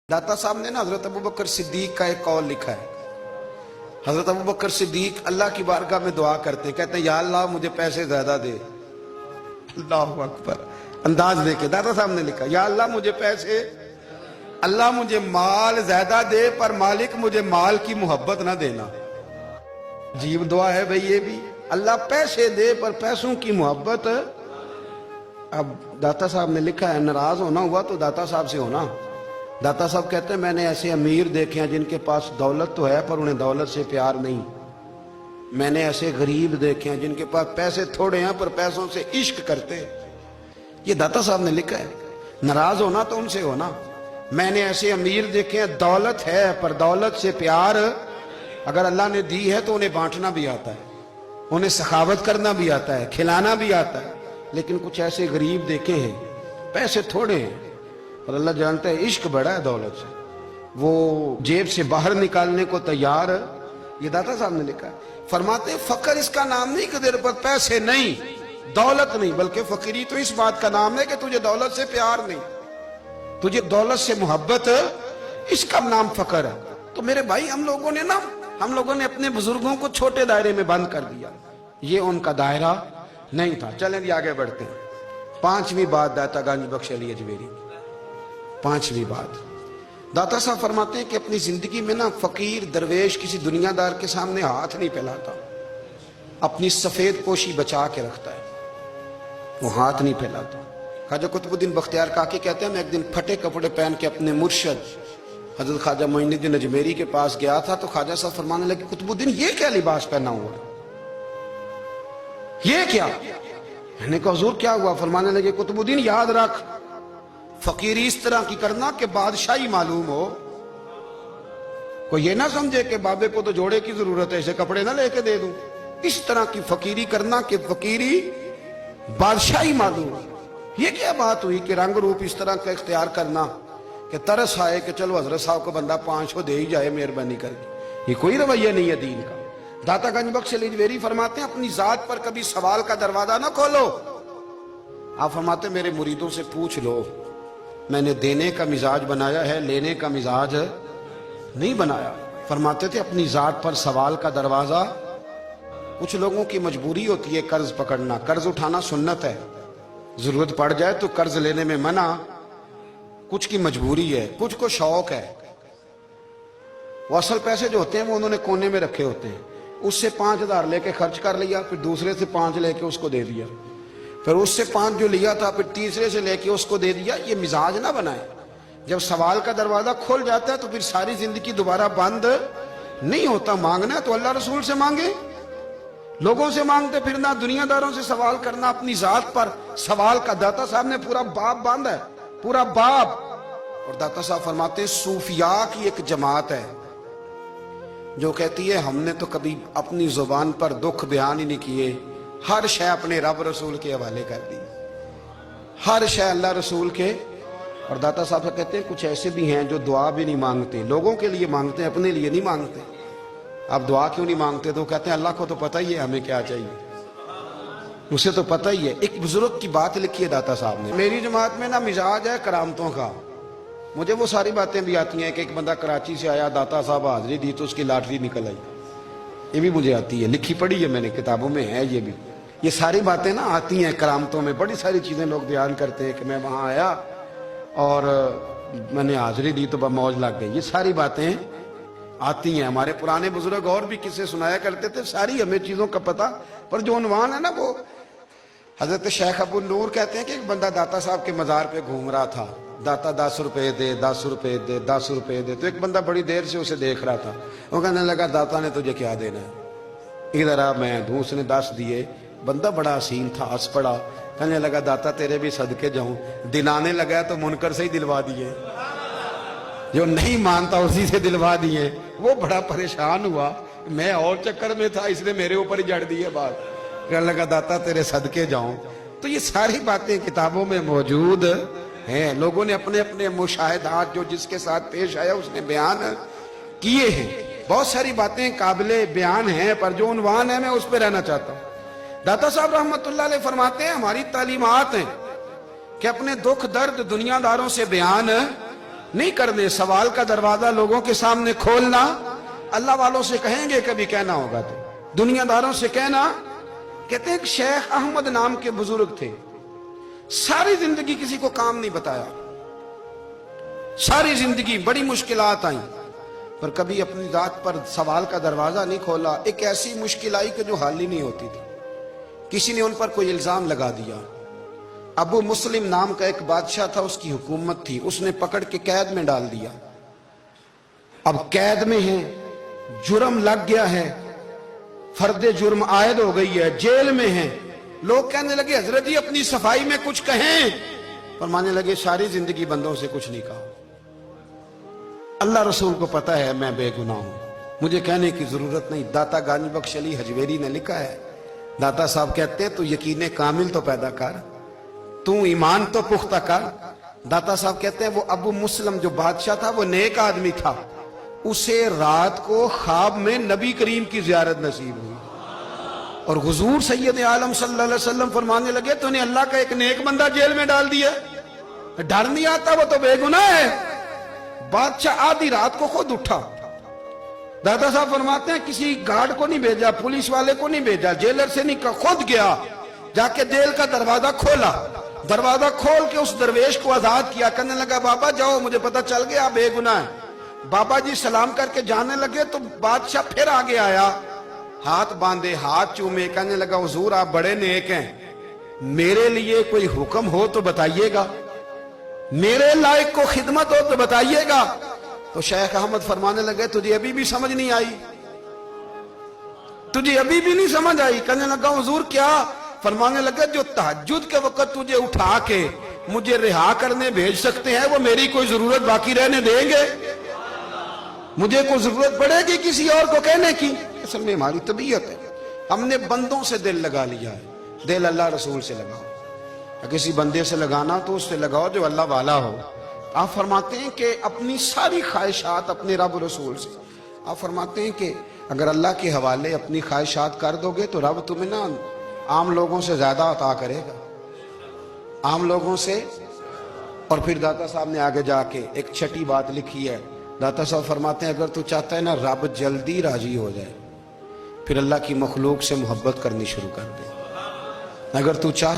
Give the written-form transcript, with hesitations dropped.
दाता साहब ने ना हजरत अबू बकर सिद्दीक का एक कौल लिखा है। हजरत अबू बकर सिद्दीक अल्लाह की बारगाह में दुआ करते, कहते हैं या अल्लाह मुझे पैसे ज्यादा दे। अल्लाहु अकबर, अंदाज देके दाता साहब ने लिखा, या अल्लाह मुझे पैसे, अल्लाह मुझे माल ज्यादा दे पर मालिक मुझे माल की मोहब्बत ना देना। अजीब दुआ है भाई ये भी, अल्लाह पैसे दे पर पैसों की मोहब्बत। अब दाता साहब ने लिखा है, नाराज होना हुआ तो दाता साहब से होना। दाता साहब कहते हैं मैंने ऐसे अमीर देखे हैं जिनके पास दौलत तो है पर उन्हें दौलत से प्यार नहीं। मैंने ऐसे गरीब देखे हैं जिनके पास पैसे थोड़े हैं पर पैसों से इश्क करते। ये दाता साहब ने लिखा है, नाराज होना तो उनसे होना। मैंने ऐसे अमीर देखे हैं दौलत है पर दौलत से प्यार, अगर अल्लाह ने दी है तो उन्हें बांटना भी आता है, उन्हें सखावत करना भी आता है, खिलाना भी आता है। लेकिन कुछ ऐसे गरीब देखे हैं पैसे थोड़े हैं और अल्लाह जानता है इश्क बड़ा है दौलत से, वो जेब से बाहर निकालने को तैयार। ये दाता साहब ने लिखा है, फरमाते फकर इसका नाम नहीं कि तेरे पर पैसे नहीं, दौलत नहीं, बल्कि फकीरी तो इस बात का नाम है कि तुझे दौलत से प्यार नहीं, तुझे दौलत से मोहब्बत, इसका नाम फकर है। तो मेरे भाई हम लोगों ने अपने बुजुर्गों को छोटे दायरे में बंद कर दिया, ये उनका दायरा नहीं था। चलें जी आगे बढ़ते हैं। पांचवी बात दाता गंज बख्श अली अजमेरी, पांचवी बात दाता साहब फरमाते हैं कि अपनी जिंदगी में ना फकीर दरवेश किसी दुनियादार के सामने हाथ नहीं फैलाता, अपनी सफेद पोशी बचा के रखता है, वो हाथ नहीं फैलाता। ख्वाजा कुतुबुद्दीन बख्तियार काकी कहते हैं मैं एक दिन फटे कपड़े पहन के अपने मुर्शद हजरत ख्वाजा मोइनुद्दीन अजमेरी के पास गया था तो ख्वाजा साहब फरमाने लगे कुतुबुद्दीन ये क्या लिबास पहना हुआ है, ये क्या? मैंने कहा हुजूर क्या हुआ? फरमाने लगे कुतुबुद्दीन याद रख फकीरी इस तरह की करना कि बादशाही मालूम हो, कोई ये ना समझे कि बाबे को तो जोड़े की जरूरत है इसे कपड़े ना लेके दे दूं। इस तरह की फकीरी करना कि फकीरी बादशाही मालूम हो। ये क्या बात हुई कि रंग रूप इस तरह का इख्तियार करना कि तरस आए कि चलो हजरत साहब को बंदा 500 दे ही जाए मेहरबानी करके, ये कोई रवैया नहीं है दीन का। दाता गंज बख्श अली अजमेरी फरमाते हैं अपनी जात पर कभी सवाल का दरवाजा ना खोलो। आप फरमाते मेरे मुरीदों से पूछ लो, मैंने देने का मिजाज बनाया है, लेने का मिजाज नहीं बनाया। फरमाते थे अपनी जात पर सवाल का दरवाजा। कुछ लोगों की मजबूरी होती है कर्ज पकड़ना, कर्ज उठाना सुन्नत है, जरूरत पड़ जाए तो कर्ज लेने में मना। कुछ की मजबूरी है, कुछ को शौक है, वो असल पैसे जो होते हैं वो उन्होंने कोने में रखे होते हैं, उससे 5000 लेके खर्च कर लिया, फिर दूसरे से 5 लेके उसको दे दिया, फिर उससे 5 जो लिया था फिर तीसरे से लेके उसको दे दिया। ये मिजाज ना बनाए। जब सवाल का दरवाजा खुल जाता है तो फिर सारी जिंदगी दोबारा बंद नहीं होता। मांगना है तो अल्लाह रसूल से मांगे, लोगों से मांगते फिरना, दुनियादारों से सवाल करना, अपनी जात पर सवाल का। दाता साहब ने पूरा बाब बांधा है, पूरा बाब। और दाता साहब फरमाते सूफिया की एक जमात है जो कहती है हमने तो कभी अपनी जुबान पर दुख बयान ही नहीं किए, हर शय अपने रब रसूल के हवाले कर दी, हर शय अल्लाह रसूल के। और दाता साहब कहते हैं कुछ ऐसे भी हैं जो दुआ भी नहीं मांगते, लोगों के लिए मांगते हैं, अपने लिए नहीं मांगते। आप दुआ क्यों नहीं मांगते? तो कहते हैं अल्लाह को तो पता ही है हमें क्या चाहिए, उसे तो पता ही है। एक बुजुर्ग की बात लिखी है दाता साहब ने, मेरी जमात में ना मिजाज है करामतों का। मुझे वो सारी बातें भी आती हैं कि एक बंदा कराची से आया, दाता साहब हाजिरी दी तो उसकी लॉटरी निकल आई, ये भी मुझे आती है, लिखी पढ़ी है मैंने, किताबों में है ये भी। ये सारी बातें ना आती हैं करामतों में, बड़ी सारी चीजें लोग बयान करते हैं कि मैं वहां आया और मैंने हाजिरी दी तो मौज लग गई। ये सारी बातें आती हैं। हमारे पुराने बुजुर्ग और भी किस्से सुनाया करते थे, सारी हमें चीजों का पता, पर जो उन्वान है ना वो हजरत शेख अबू नूर कहते हैं कि एक बंदा दाता साहब के मजार पे घूम रहा था, दाता 10 रुपए दे, 10 रुपए दे, 10 रुपए दे। तो एक बंदा बड़ी देर से उसे देख रहा था, वो कहने लगा दाता ने तुझे क्या देना है, इधर आ मैं दूं। उसने 10 दिए। बंदा बड़ा हसीन था, हंस पड़ा, कहने लगा दाता तेरे भी सदके जाऊं। दिलाने लगा तो मुनकर से ही दिलवा दिए, जो नहीं मानता उसी से दिलवा दिए। वो बड़ा परेशान हुआ, मैं और चक्कर में था इसलिए मेरे ऊपर ही जड़ दिए बात। कहने लगा दाता तेरे सदके जाऊं। तो ये सारी बातें किताबों में मौजूद हैं, लोगों ने अपने अपने मुशाहिदात जो जिसके साथ पेश आया उसने बयान किए हैं। बहुत सारी बातें काबिले बयान हैं, पर जो उन्वान है मैं उस पर रहना चाहता हूं। दाता साहब रहमतुल्लाह अलैह फरमाते हैं हमारी तालीमात हैं कि अपने दुख दर्द दुनियादारों से बयान نہیں کرنے. سوال کا دروازہ لوگوں کے سامنے کھولنا اللہ والوں سے کہیں گے کبھی کہنا ہوگا تو دنیا داروں سے کہنا. کہتے ہیں کہ شیخ احمد نام کے بزرگ تھے, ساری زندگی کسی کو کام نہیں بتایا, ساری زندگی بڑی مشکلات آئیں پر کبھی اپنی ذات پر سوال کا دروازہ نہیں کھولا. ایک ایسی مشکل آئی کہ جو حل ہی نہیں ہوتی تھی. کسی نے ان پر کوئی الزام لگا دیا. ابو مسلم نام کا ایک بادشاہ تھا, اس کی حکومت تھی, اس نے پکڑ کے قید میں ڈال دیا. اب قید میں ہیں, جرم لگ گیا ہے, فرد جرم عائد ہو گئی ہے, جیل میں ہیں. لوگ کہنے لگے حضرت جی اپنی صفائی میں کچھ کہیں. فرمانے لگے ساری زندگی بندوں سے کچھ نہیں کہا, اللہ رسول کو پتا ہے میں بے گناہ ہوں, مجھے کہنے کی ضرورت نہیں. داتا گانی بخش علی حجویری نے لکھا ہے, داتا صاحب کہتے ہیں تو یقین کامل تو پیدا کر, تو ایمان تو پختہ کر. داتا صاحب کہتے ہیں وہ ابو مسلم جو بادشاہ تھا وہ نیک آدمی تھا, اسے رات کو خواب میں نبی کریم کی زیارت نصیب ہوئی اور حضور سید عالم صلی اللہ علیہ وسلم فرمانے لگے تو نے اللہ کا ایک نیک بندہ جیل میں ڈال دیا, ڈر نہیں آتا, وہ تو بے گناہ ہے. بادشاہ آدھی رات کو خود اٹھا. دادا صاحب فرماتے ہیں کسی گارڈ کو نہیں بھیجا, پولیس والے کو نہیں بھیجا, جیلر سے نہیں کہا, خود گیا, جا کے جیل کا دروازہ کھولا. دروازہ کھول کے اس درویش کو آزاد کیا, کہنے لگا بابا جاؤ مجھے پتا چل گیا بے گناہ ہے. بابا جی سلام کر کے جانے لگے تو بادشاہ پھر آگے آیا, ہاتھ باندھے, ہاتھ چومے, کہنے لگا حضور آپ بڑے نیک ہیں, میرے لیے کوئی حکم ہو تو بتائیے گا, میرے لائق کو خدمت ہو تو بتائیے گا. تو شیخ احمد فرمانے لگے تجھے ابھی بھی سمجھ نہیں آئی, تجھے ابھی بھی نہیں سمجھ آئی. کہنے لگا حضور کیا؟ فرمانے لگے جو تہجد کے وقت تجھے اٹھا کے مجھے رہا کرنے بھیج سکتے ہیں وہ میری کوئی ضرورت باقی رہنے دیں گے؟ مجھے کوئی ضرورت پڑے گی کسی اور کو کہنے کی؟ اصل میں ہماری طبیعت ہے, ہم نے بندوں سے دل لگا لیا ہے. دل اللہ رسول سے لگاؤ, کسی بندے سے لگانا تو اس سے لگاؤ جو اللہ والا ہو. آپ فرماتے ہیں کہ اپنی ساری خواہشات اپنے رب رسول سے, آپ فرماتے ہیں کہ اگر اللہ کے حوالے اپنی خواہشات کر دو گے تو رب تمہیں نا عام لوگوں سے زیادہ عطا کرے گا, عام لوگوں سے. اور پھر داتا صاحب نے آگے جا کے ایک چھٹی بات لکھی ہے. داتا صاحب فرماتے ہیں اگر تو چاہتا ہے نا رب جلدی راضی ہو جائے, پھر اللہ کی مخلوق سے محبت کرنی شروع کر دے. اگر تو چاہتا